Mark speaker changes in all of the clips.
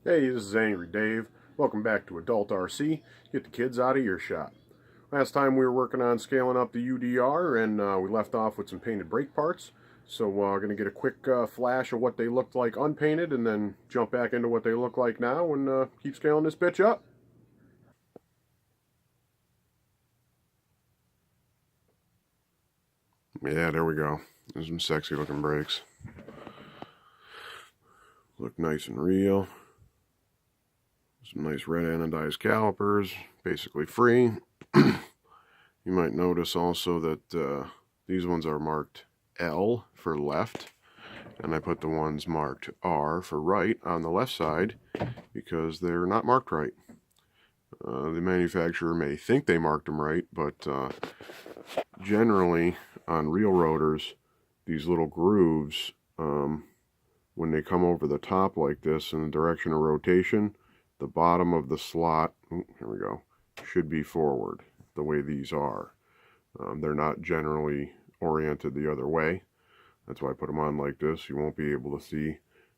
Speaker 1: Hey, this is Angry Dave. Welcome back to Adult RC. Get the kids out of earshot. Last time we were working on scaling up the UDR and we left off with some painted brake parts. So we're going to get a quick flash of what they looked like unpainted and then jump back into what they look like now and keep scaling this bitch up. Yeah, there we go. There's some sexy looking brakes. Look nice and real. Some nice red anodized calipers, basically free. You might notice also that these ones are marked L for left, and I put the ones marked R for right on the left side because they're not marked right. The manufacturer may think they marked them right, but generally on real rotors, these little grooves, when they come over the top like this in the direction of rotation, the bottom of the slot, here we go, should be forward the way these are. They're not generally oriented the other way. That's why I put them on like this. You won't be able to see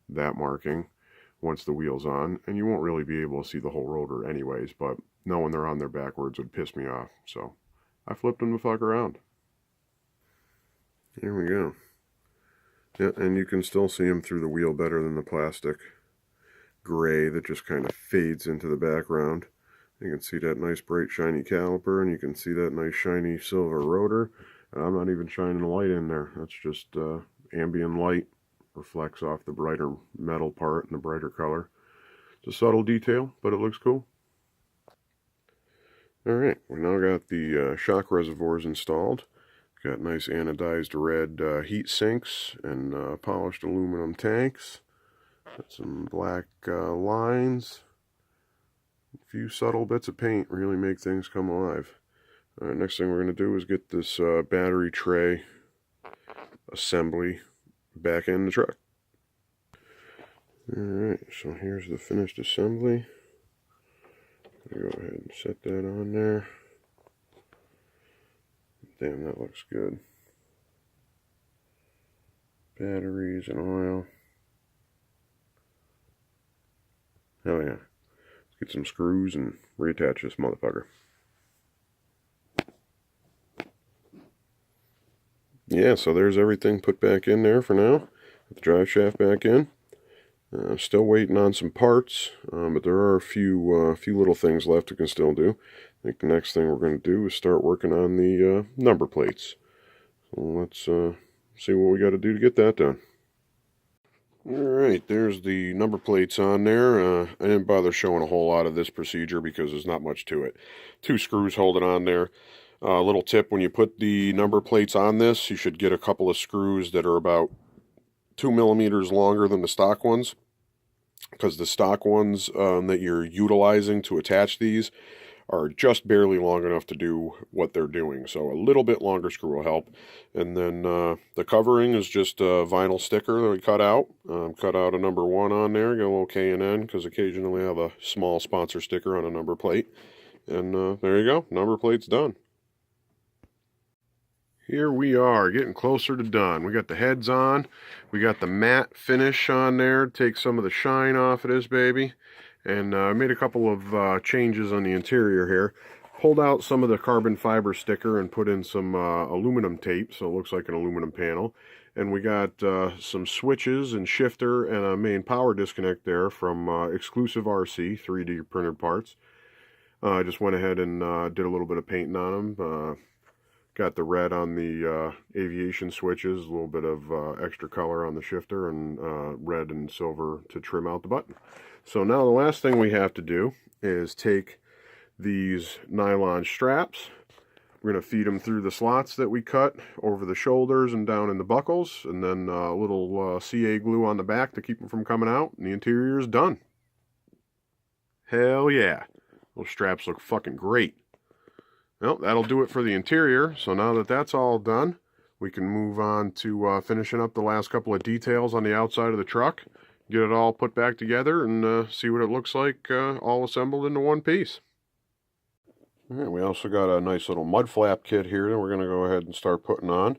Speaker 1: that marking once the wheel's on, and you won't really be able to see the whole rotor anyways, but knowing they're on there backwards would piss me off, so I flipped them the fuck around. Here we go. Yeah, and you can still see them through the wheel better than the plastic gray that just kind of fades into the background. You can see that nice bright shiny caliper, and you can see that nice shiny silver rotor. And I'm not even shining a light in there. That's just ambient light reflects off the brighter metal part and the brighter color. It's a subtle detail, but it looks cool. Alright, we now got the shock reservoirs installed. Got nice anodized red heat sinks and polished aluminum tanks. Got some black lines. A few subtle bits of paint really make things come alive. Alright, next thing we're going to do is get this battery tray assembly back in the truck. Alright, so here's the finished assembly. Go ahead and set that on there. Damn, that looks good. Batteries and oil. Hell yeah. Let's get some screws and reattach this motherfucker. Yeah, so there's everything put back in there for now. Put the drive shaft back in. Still waiting on some parts, but there are a few little things left we can still do. I think the next thing we're going to do is start working on the number plates. So let's see what we got to do to get that done. Alright, there's the number plates on there. I didn't bother showing a whole lot of this procedure because there's not much to it. 2 screws holding on there. Little tip, when you put the number plates on this, you should get a couple of screws that are about 2 millimeters longer than the stock ones, because the stock ones that you're utilizing to attach these are just barely long enough to do what they're doing. So a little bit longer screw will help. And then the covering is just a vinyl sticker that we cut out. Cut out a number 1 on there, got a little K and N, because occasionally I have a small sponsor sticker on a number plate. And there you go, number plate's done. Here we are, getting closer to done. We got the heads on. We got the matte finish on there. Take some of the shine off of this baby. And I made a couple of changes on the interior here. Pulled out some of the carbon fiber sticker and put in some aluminum tape, so it looks like an aluminum panel. And we got some switches and shifter and a main power disconnect there from Exclusive RC 3D printed parts. I just went ahead and did a little bit of painting on them. Got the red on the aviation switches, a little bit of extra color on the shifter, and red and silver to trim out the button. So now the last thing we have to do is take these nylon straps. We're going to feed them through the slots that we cut over the shoulders and down in the buckles, and then a little CA glue on the back to keep them from coming out, and the interior is done. Hell yeah. Those straps look fucking great. Well, that'll do it for the interior. So now that that's all done, we can move on to finishing up the last couple of details on the outside of the truck. Get it all put back together and see what it looks like all assembled into one piece. All right, we also got a nice little mud flap kit here that we're going to go ahead and start putting on.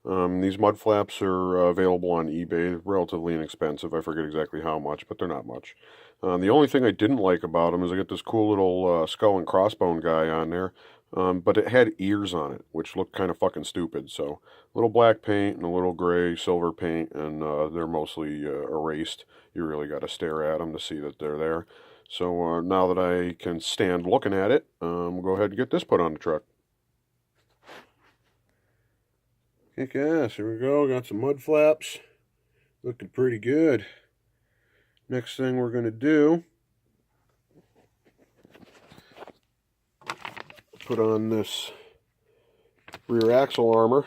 Speaker 1: These mud flaps are available on eBay, relatively inexpensive. I forget exactly how much, but they're not much. The only thing I didn't like about them is I got this cool little skull and crossbone guy on there, but it had ears on it, which looked kind of fucking stupid. So, a little black paint and a little gray silver paint, and they're mostly erased. You really got to stare at them to see that they're there. So now that I can stand looking at it, we'll go ahead and get this put on the truck. Kick ass, here we go, got some mud flaps, looking pretty good. Next thing we're going to do, put on this rear axle armor.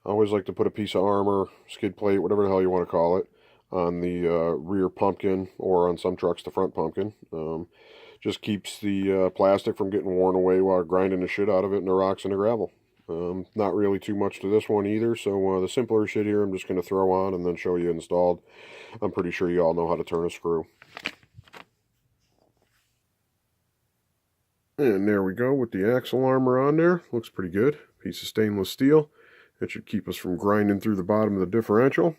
Speaker 1: I always like to put a piece of armor, skid plate, whatever the hell you want to call it, on the rear pumpkin, or on some trucks the front pumpkin. Just keeps the plastic from getting worn away while grinding the shit out of it in the rocks and the gravel. Not really too much to this one either, so the simpler shit here I'm just going to throw on and then show you installed. I'm pretty sure you all know how to turn a screw. And there we go with the axle armor on there. Looks pretty good. Piece of stainless steel. That should keep us from grinding through the bottom of the differential.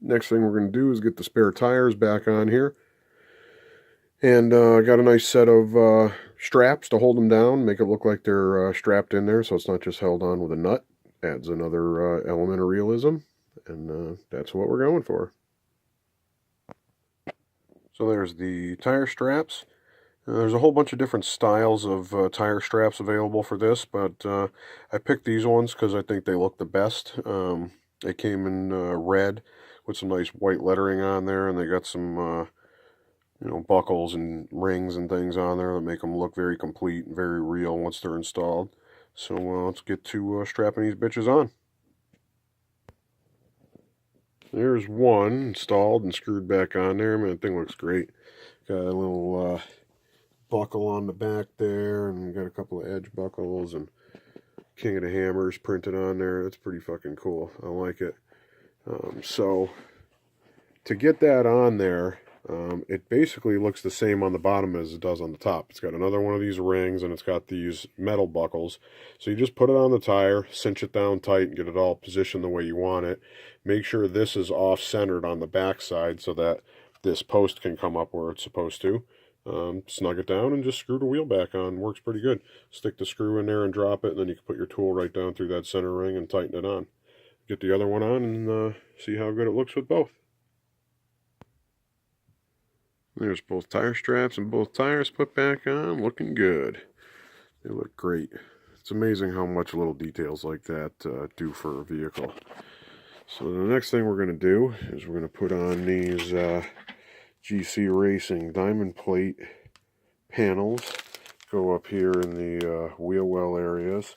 Speaker 1: Next thing we're going to do is get the spare tires back on here. And I got a nice set of straps to hold them down, make it look like they're strapped in there so it's not just held on with a nut. Adds another element of realism, and that's what we're going for. So there's the tire straps. There's a whole bunch of different styles of tire straps available for this, but I picked these ones because I think they look the best. They came in red with some nice white lettering on there, and they got some buckles and rings and things on there that make them look very complete and very real once they're installed. So let's get to strapping these bitches on. There's one installed and screwed back on there. Man, that thing looks great. Got a little buckle on the back there, and got a couple of edge buckles and King of the Hammers printed on there. That's pretty fucking cool. I like it. So to get that on there, it basically looks the same on the bottom as it does on the top. It's got another one of these rings, and it's got these metal buckles. So you just put it on the tire, cinch it down tight, and get it all positioned the way you want it. Make sure this is off-centered on the back side so that this post can come up where it's supposed to. Snug it down and just screw the wheel back on. Works pretty good. Stick the screw in there and drop it, and then you can put your tool right down through that center ring and tighten it on. Get the other one on and see how good it looks with both. There's both tire straps and both tires put back on, looking good. They look great. It's amazing how much little details like that do for a vehicle. So the next thing we're going to do is we're going to put on these GC Racing diamond plate panels. Go up here in the wheel well areas.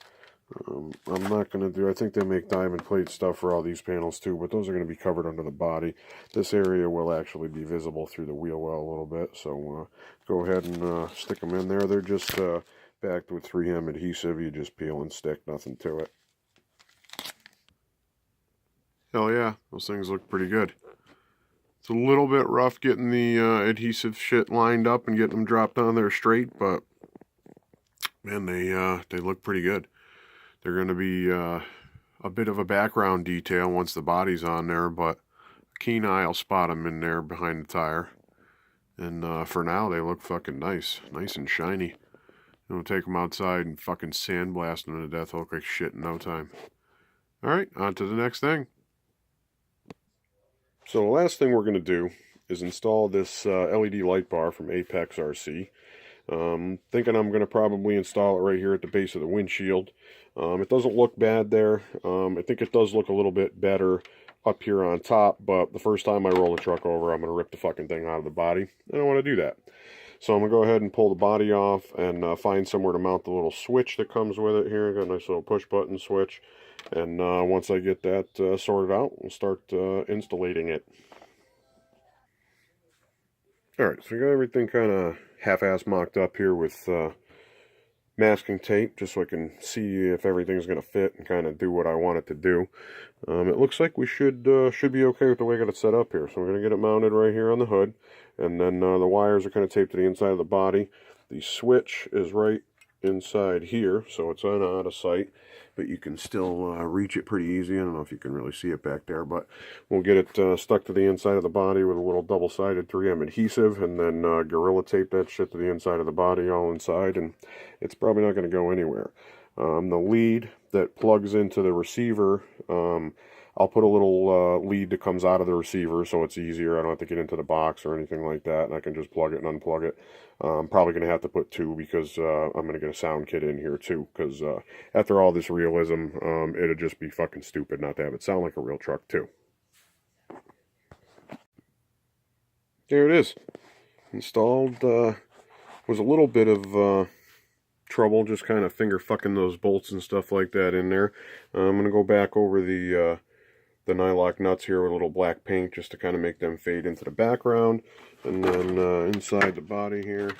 Speaker 1: I'm not going to do, I think they make diamond plate stuff for all these panels too, but those are going to be covered under the body. This area will actually be visible through the wheel well a little bit, so go ahead and stick them in there. They're just backed with 3M adhesive. You just peel and stick, nothing to it. Hell yeah, those things look pretty good. It's a little bit rough getting the adhesive shit lined up and getting them dropped on there straight, but man, they look pretty good. They're going to be a bit of a background detail once the body's on there, but a keen eye will spot them in there behind the tire. And for now, they look fucking nice. Nice and shiny. Take them outside and fucking sandblast them to death. They'll look like shit in no time. Alright, on to the next thing. So the last thing we're going to do is install this LED light bar from Apex RC. Thinking I'm going to probably install it right here at the base of the windshield. It doesn't look bad there. I think it does look a little bit better up here on top, but the first time I roll the truck over, I'm going to rip the fucking thing out of the body. I don't want to do that. So I'm going to go ahead and pull the body off and find somewhere to mount the little switch that comes with it here. I got a nice little push button switch. And once I get that sorted out, we'll start installating it. Alright, so we got everything kind of half-ass mocked up here with masking tape, just so I can see if everything's going to fit and kind of do what I want it to do. It looks like we should be okay with the way I got it set up here. So we're going to get it mounted right here on the hood, and then the wires are kind of taped to the inside of the body. The switch is right inside here, so it's on out of sight, but you can still reach it pretty easy. I don't know if you can really see it back there, but we'll get it stuck to the inside of the body with a little double-sided 3M adhesive, and then Gorilla Tape that shit to the inside of the body all inside, and it's probably not going to go anywhere. The lead that plugs into the receiver, I'll put a little lead that comes out of the receiver so it's easier. I don't have to get into the box or anything like that, and I can just plug it and unplug it. I'm probably going to have to put two because I'm going to get a sound kit in here too, because after all this realism, it'd just be fucking stupid not to have it sound like a real truck too. There it is. Installed. Was a little bit of trouble just kind of finger fucking those bolts and stuff like that in there. I'm going to go back over the nylock nuts here with a little black paint just to kind of make them fade into the background. And then inside the body here,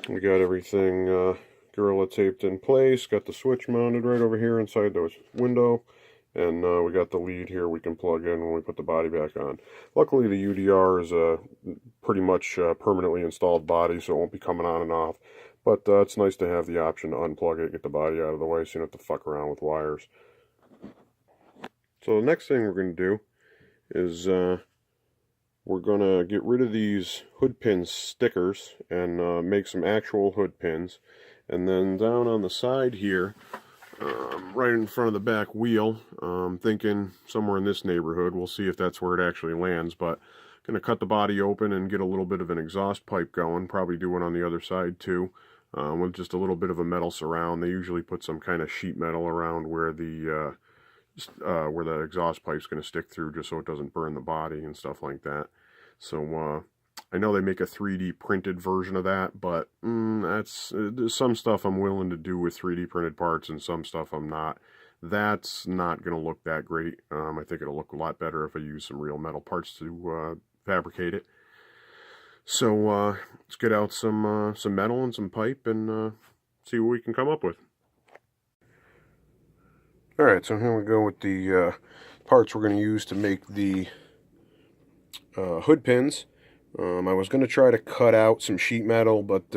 Speaker 1: we got everything Gorilla taped in place. Got the switch mounted right over here inside the window. And we got the lead here we can plug in when we put the body back on. Luckily, the UDR is a pretty much permanently installed body, so it won't be coming on and off. But it's nice to have the option to unplug it, get the body out of the way, so you don't have to fuck around with wires. So the next thing we're going to do is we're going to get rid of these hood pin stickers and make some actual hood pins. And then down on the side here, right in front of the back wheel, thinking somewhere in this neighborhood. We'll see if that's where it actually lands, but going to cut the body open and get a little bit of an exhaust pipe going. Probably do one on the other side too, with just a little bit of a metal surround. They usually put some kind of sheet metal around where the exhaust pipe's going to stick through, just so it doesn't burn the body and stuff like that. So I know they make a 3D printed version of that, but that's some stuff I'm willing to do with 3D printed parts, and some stuff I'm not. That's not going to look that great. I think it'll look a lot better if I use some real metal parts to fabricate it. So let's get out some metal and some pipe and see what we can come up with. Alright, so here we go with the parts we're going to use to make the hood pins. I was going to try to cut out some sheet metal, but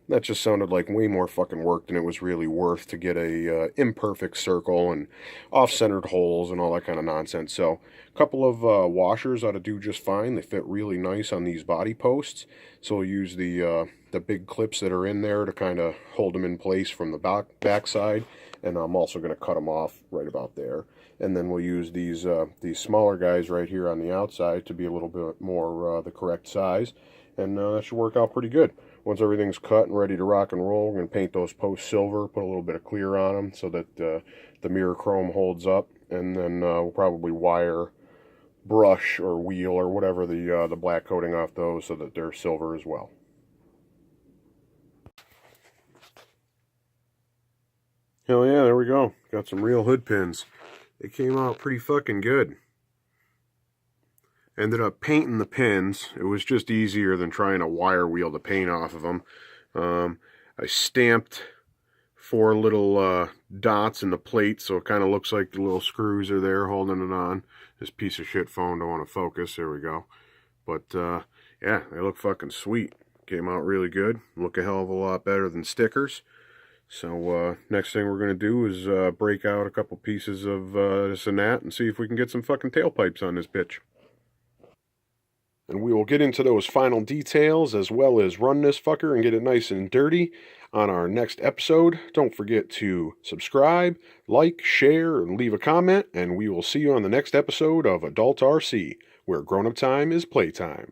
Speaker 1: that just sounded like way more fucking work than it was really worth to get a imperfect circle and off-centered holes and all that kind of nonsense. So a couple of washers ought to do just fine. They fit really nice on these body posts. So we'll use the big clips that are in there to kind of hold them in place from the back side. And I'm also going to cut them off right about there. And then we'll use these smaller guys right here on the outside to be a little bit more the correct size. And that should work out pretty good. Once everything's cut and ready to rock and roll, we're going to paint those posts silver, put a little bit of clear on them so that the mirror chrome holds up. And then we'll probably wire, brush, or wheel, or whatever the black coating off those so that they're silver as well. Hell yeah, there we go. Got some real hood pins. They came out pretty fucking good. Ended up painting the pins. It was just easier than trying to wire wheel the paint off of them. I stamped 4 little dots in the plate, so it kind of looks like the little screws are there holding it on. This piece of shit phone don't want to focus. There we go. But yeah, they look fucking sweet. Came out really good. Look a hell of a lot better than stickers. So next thing we're going to do is break out a couple pieces of this and that and see if we can get some fucking tailpipes on this bitch. And we will get into those final details as well as run this fucker and get it nice and dirty on our next episode. Don't forget to subscribe, like, share, and leave a comment, and we will see you on the next episode of Adult RC, where grown-up time is playtime.